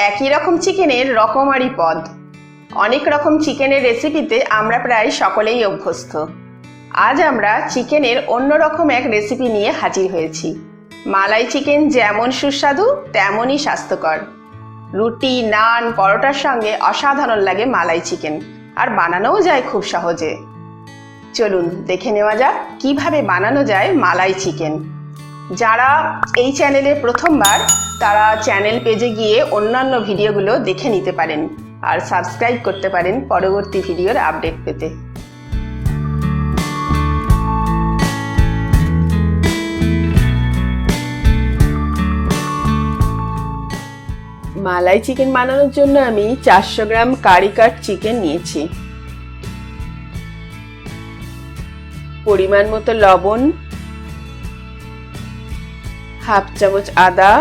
একই রকম চিকেনের রকমারি পদ। অনেক রকম চিকেনের রেসিপিতে আমরা প্রায় সকলেই অভ্যস্ত। আজ আমরা চিকেনের অন্যরকম এক রেসিপি নিয়ে হাজির হয়েছি। মালাই চিকেন যেমন সুস্বাদু তেমনই স্বাস্থ্যকর। রুটি, নান, পরোটার সঙ্গে অসাধারণ লাগে মালাই চিকেন, আর বানানোও যায় খুব সহজে। চলুন দেখে নেওয়া যাক কিভাবে বানানো যায় মালাই চিকেন। যারা এই চ্যানেলে প্রথমবার, তারা চ্যানেল পেজে গিয়ে অন্যান্য ভিডিওগুলো দেখে নিতে পারেন আর সাবস্ক্রাইব করতে পারেন পরবর্তী ভিডিওর আপডেট পেতে। মালাই চিকেন বানানোর জন্য আমি 400 গ্রাম কারি কাট চিকেন নিয়েছি। পরিমাণ মতো লবণ, হাফ চামচ আদা,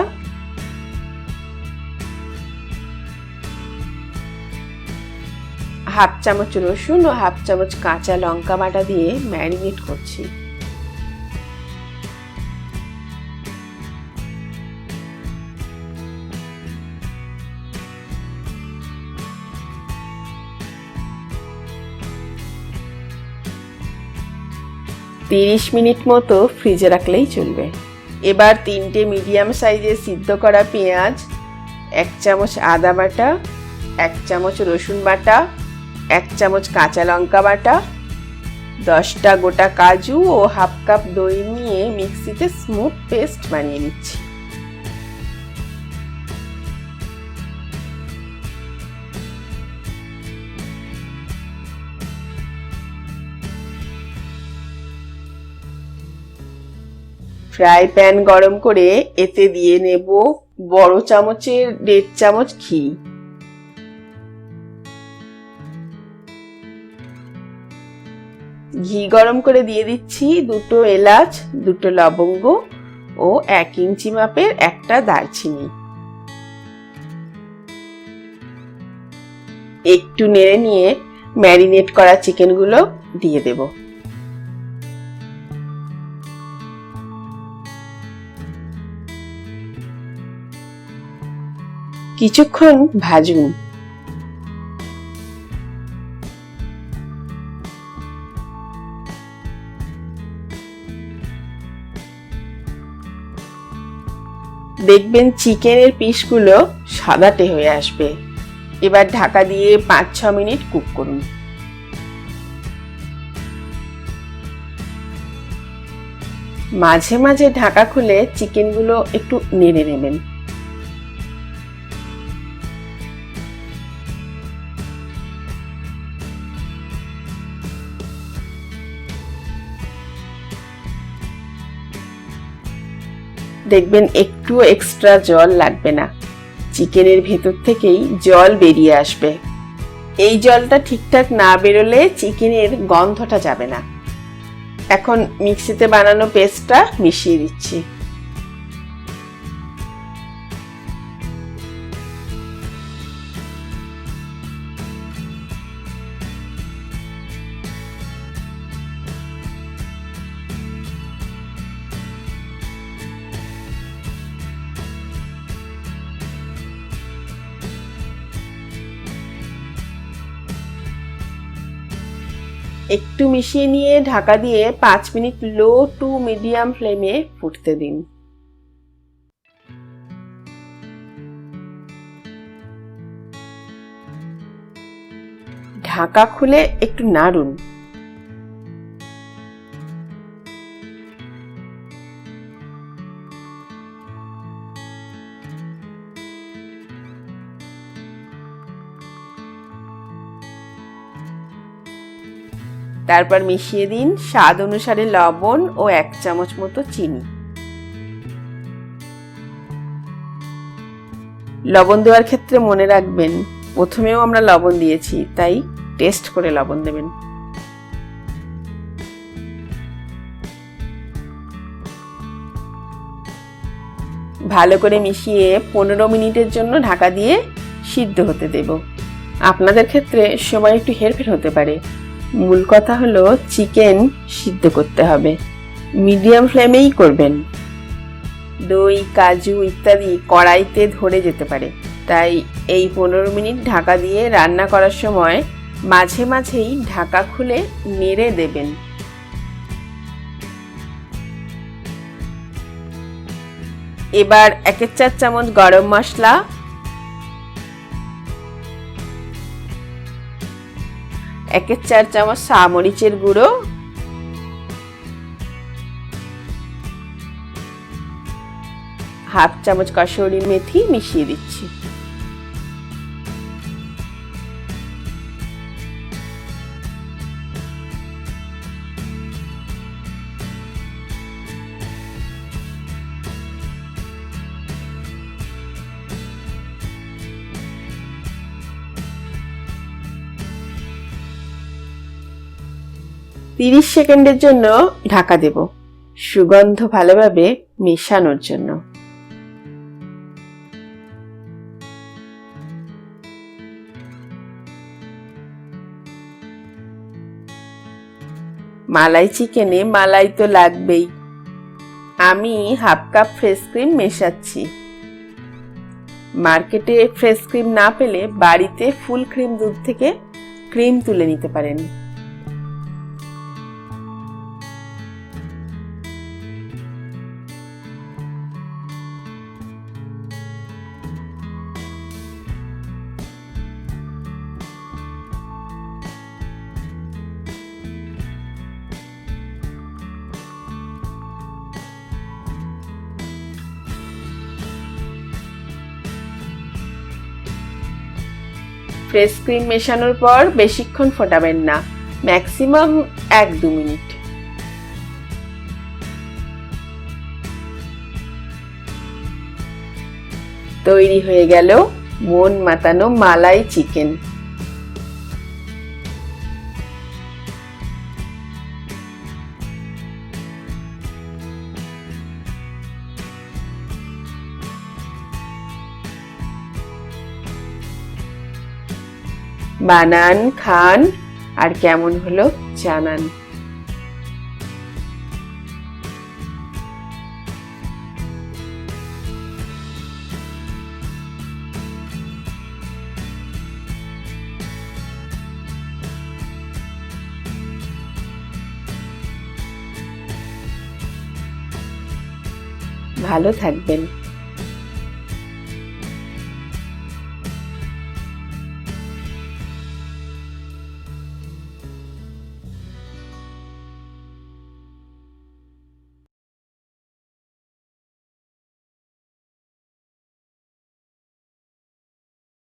হাফ চামচ রসুন ও হাফ চামচ কাঁচা লঙ্কা বাটা দিয়ে ম্যারিনেট করছি। তিরিশ মিনিট মতো ফ্রিজে রাখলেই চলবে। এবার 3টে মিডিয়াম সাইজের সিদ্ধ করা পেঁয়াজ, 1 চামচ আদা বাটা, 1 চামচ রসুন বাটা, 1 চামচ কাঁচা লঙ্কা বাটা, 10টা গোটা কাজু ও হাফ কাপ দই নিয়ে মিক্সিতে স্মুথ পেস্ট বানিয়ে নিচ্ছি। ফ্রাই প্যান গরম করে এতে দিয়ে নেব বড় চামচের 1.5 চামচ ঘি। ঘি গরম করে দিয়ে দিচ্ছি 2টো এলাচ, 2টো লবঙ্গ ও 1 ইঞ্চি মাপের একটা দারচিনি। একটু নেড়ে নিয়ে ম্যারিনেট করা চিকেনগুলো দিয়ে দেব। কিছুক্ষণ ভাজুন। দেখবেন চিকেনের পিসগুলো সাদাটে হয়ে আসবে। এবার ঢাকা দিয়ে 5-6 মিনিট কুক করুন। মাঝে মাঝে ঢাকা খুলে চিকেনগুলো একটু নেড়ে নেবেন। দেখবেন একটু এক্সট্রা জল লাগবে না, চিকেনের ভেতর থেকেই জল বেরিয়ে আসবে। এই জলটা ঠিকঠাক না বেরোলে চিকেনের গন্ধটা যাবে না। এখন মিক্সিতে বানানো পেস্টটা মিশিয়ে দিচ্ছি। একটু মিশিয়ে নিয়ে ঢাকা দিয়ে 5 মিনিট লো টু মিডিয়াম ফ্লেমে ফুটতে দিন। ঢাকা খুলে একটু নাড়ুন। তারপর মিশিয়ে দিন স্বাদ অনুসারে লবণ ও 1 চামচ মতো চিনি। লবণ দেওয়ার ক্ষেত্রে মনে রাখবেন প্রথমেও আমরা লবণ দিয়েছি, তাই টেস্ট করে লবণ দেবেন। ভালো করে মিশিয়ে 15 মিনিটের জন্য ঢাকা দিয়ে সিদ্ধ হতে দেব। আপনাদের ক্ষেত্রে সময় একটু হেরফের হতে পারে, মূল কথা হলো চিকেন সিদ্ধ করতে হবে। মিডিয়াম ফ্লেমেই করবেন। দই, কাজু ইত্যাদি কড়াইতে ধরে যেতে পারে, তাই এই 15 মিনিট ঢাকা দিয়ে রান্না করার সময় মাঝে মাঝেই ঢাকা খুলে নেড়ে দেবেন। এবার 1 চা চামচ গরম মশলা, 1 চা চামচ মরিচের গুঁড়ো, হাফ চামচ কসুরি মেথি মিশিয়ে দিচ্ছি। তিরিশ সেকেন্ডের জন্য ঢাকা দেব, সুগন্ধ ভালোভাবে মেশানোর জন্য। মালাই চিকেনে মালাই তো লাগবেই। আমি হাফ কাপ ফ্রেশ ক্রিম মেশাচ্ছি। মার্কেটে ফ্রেশ ক্রিম না পেলে বাড়িতে ফুল ক্রিম দুধ থেকে ক্রিম তুলে নিতে পারেন। ফ্রেশ ক্রিম মেশানোর পর বেশিক্ষণ ফোটাবেন না, ম্যাক্সিমাম 1-2 মিনিট। তৈরি হয়ে গেল মন মাতানো মালাই চিকেন। বানান, খান, আর কেমন হলো জানান। ভালো থাকবেন।